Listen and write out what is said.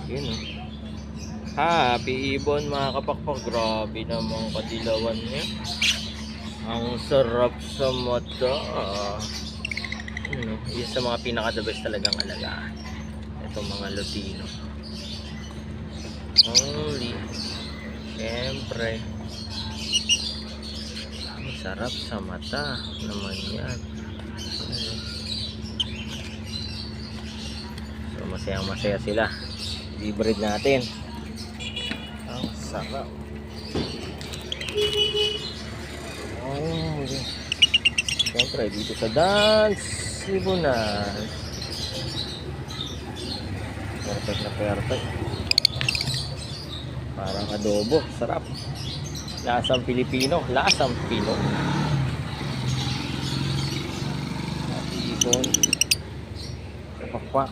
Yun oh. Happy Ibon mga kapakpak. Grabe namang kadilawan niya. Ang sarap sa mata. Yun sa mga pinaka the best talagang alagaan. Itong mga Lutino. Holy. Siyempre. Ang sarap sa mata naman yan. So masayang masaya sila. I-breed natin. Ang sarap. Oh, siyempre dito sa Dance Sibunan. Perfect na perfect. Parang adobo. Sarap. Lasang Pilipino. Lasang Pino. Happy Ibon. Kapakpak.